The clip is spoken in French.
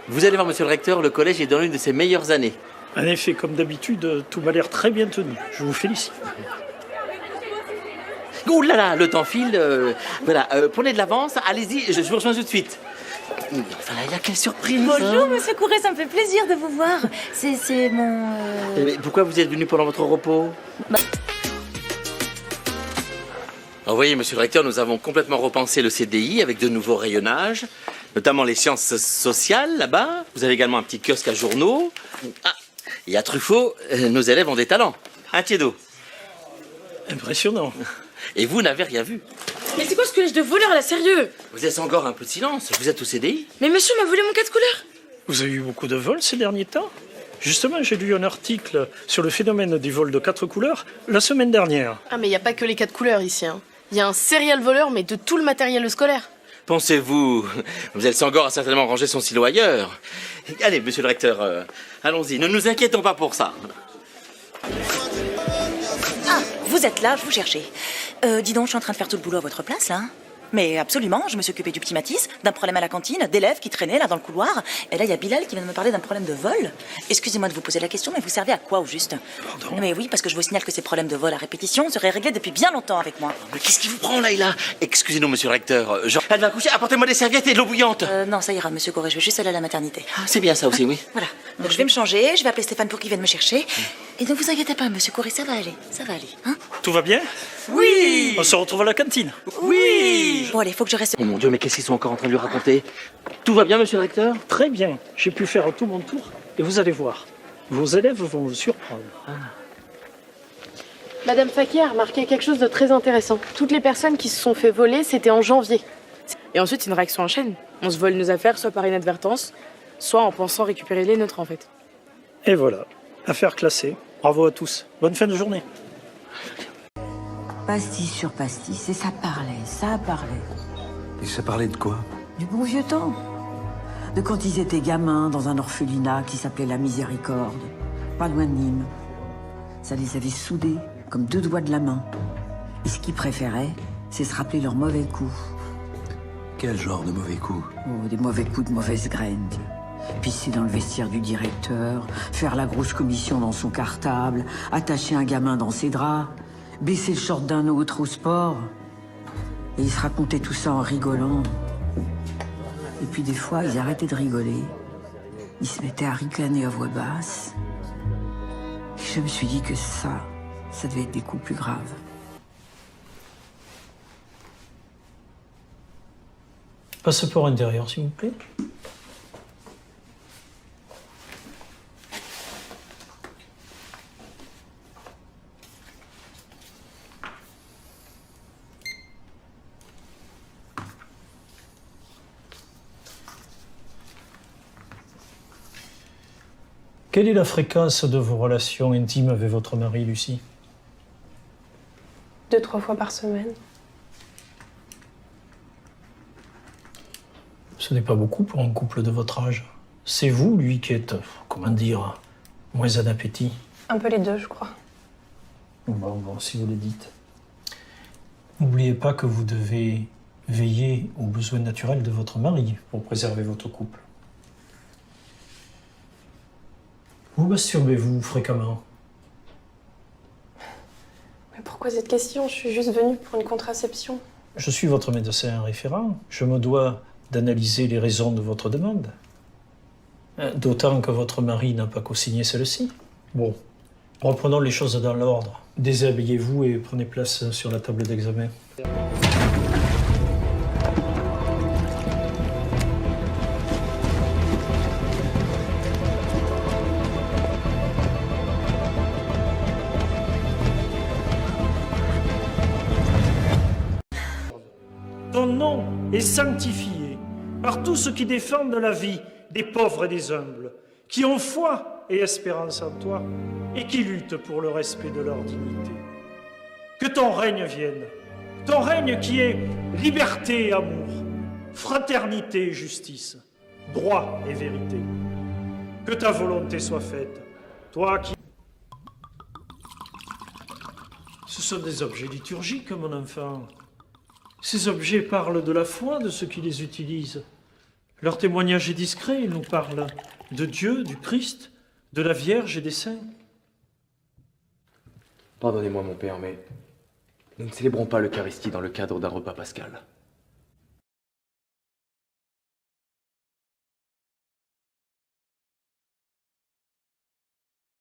Vous allez voir, monsieur le recteur, le collège est dans l'une de ses meilleures années. En effet, comme d'habitude, tout m'a l'air très bien tenu. Je vous félicite. Oh là là, le temps file. Voilà, prenez de l'avance, allez-y, je vous rejoins tout de suite. Enfin, là, quelle surprise. Bonjour, monsieur Couret, ça me fait plaisir de vous voir. C'est mon... Mais pourquoi vous êtes venu pendant votre repos? Vous voyez, monsieur le recteur, nous avons complètement repensé le CDI avec de nouveaux rayonnages, notamment les sciences sociales, là-bas. Vous avez également un petit kiosque à journaux. Ah, et à Truffaut, nos élèves ont des talents. Un tiède. Impressionnant. Et vous n'avez rien vu. Mais c'est quoi ce collège de voleurs là, sérieux? Vous êtes encore un peu de silence, vous êtes au CDI. Mais monsieur m'a volé mon 4 couleurs. Vous avez eu beaucoup de vols ces derniers temps? Justement, j'ai lu un article sur le phénomène des vols de 4 couleurs la semaine dernière. Ah mais il n'y a pas que les 4 couleurs ici. Il y a un serial voleur, mais de tout le matériel scolaire. Pensez-vous, vous Sangor a certainement rangé son silo ailleurs. Allez, monsieur le recteur, allons-y, ne nous inquiétons pas pour ça. Ah, vous êtes là, je vous cherchais. Dis donc, je suis en train de faire tout le boulot à votre place, là. Mais absolument, je me suis occupée du petit Matisse, d'un problème à la cantine, d'élèves qui traînaient là dans le couloir. Et là, il y a Bilal qui vient de me parler d'un problème de vol. Excusez-moi de vous poser la question, mais vous servez à quoi au juste? Pardon? Mais oui, parce que je vous signale que ces problèmes de vol à répétition seraient réglés depuis bien longtemps avec moi. Mais qu'est-ce qui vous prend, Laïla? Excusez-nous, monsieur le recteur. Elle va coucher, apportez-moi des serviettes et de l'eau bouillante. Non, ça ira, monsieur Corré, je vais juste aller à la maternité. Ah, c'est bien ça aussi, oui. Voilà. Donc je vais me changer, je vais appeler Stéphane pour qu'il vienne me chercher. Et ne vous inquiétez pas, monsieur Corré, ça va aller, hein? Tout va bien? Oui. On se retrouve à la cantine. Oui. Bon, allez, faut que je reste... Oh mon Dieu, mais qu'est-ce qu'ils sont encore en train de lui raconter? Tout va bien, monsieur le recteur? Très bien. J'ai pu faire tout mon tour et vous allez voir. Vos élèves vont vous surprendre. Madame Fakir a remarqué quelque chose de très intéressant. Toutes les personnes qui se sont fait voler, c'était en janvier. Et ensuite, c'est une réaction en chaîne. On se vole nos affaires soit par inadvertance, soit en pensant récupérer les nôtres en fait. Et voilà. Affaire classée. Bravo à tous. Bonne fin de journée. Pastis sur pastis, et ça parlait. Et ça parlait de quoi? Du bon vieux temps. De quand ils étaient gamins dans un orphelinat qui s'appelait La Miséricorde, pas loin de Nîmes. Ça les avait soudés, comme 2 doigts de la main. Et ce qu'ils préféraient, c'est se rappeler leurs mauvais coups. Quel genre de mauvais coup? Oh, des mauvais coups de mauvaise graine. Pisser dans le vestiaire du directeur, faire la grosse commission dans son cartable, attacher un gamin dans ses draps, baisser le short d'un autre au sport. Et ils se racontaient tout ça en rigolant. Et puis des fois, ils arrêtaient de rigoler. Ils se mettaient à ricaner à voix basse. Et je me suis dit que ça devait être des coups plus graves. Passeport intérieur, s'il vous plaît. Quelle est la fréquence de vos relations intimes avec votre mari, Lucie? 2-3 fois par semaine. Ce n'est pas beaucoup pour un couple de votre âge. C'est vous, lui, qui êtes, comment dire, moins en appétit. Un peu les deux, je crois. Bon, si vous le dites. N'oubliez pas que vous devez veiller aux besoins naturels de votre mari pour préserver votre couple. Vous masturbez-vous fréquemment? Mais pourquoi cette question? Je suis juste venue pour une contraception. Je suis votre médecin référent. Je me dois d'analyser les raisons de votre demande. D'autant que votre mari n'a pas co-signé celle-ci. Bon, reprenons les choses dans l'ordre. Déshabillez-vous et prenez place sur la table d'examen. Ton nom est sanctifié par tous ceux qui défendent la vie des pauvres et des humbles, qui ont foi et espérance en toi et qui luttent pour le respect de leur dignité. Que ton règne vienne, ton règne qui est liberté et amour, fraternité et justice, droit et vérité. Que ta volonté soit faite, toi qui... Ce sont des objets liturgiques, mon enfant. Ces objets parlent de la foi de ceux qui les utilisent. Leur témoignage est discret, ils nous parlent de Dieu, du Christ, de la Vierge et des saints. Pardonnez-moi mon père, mais nous ne célébrons pas l'Eucharistie dans le cadre d'un repas pascal.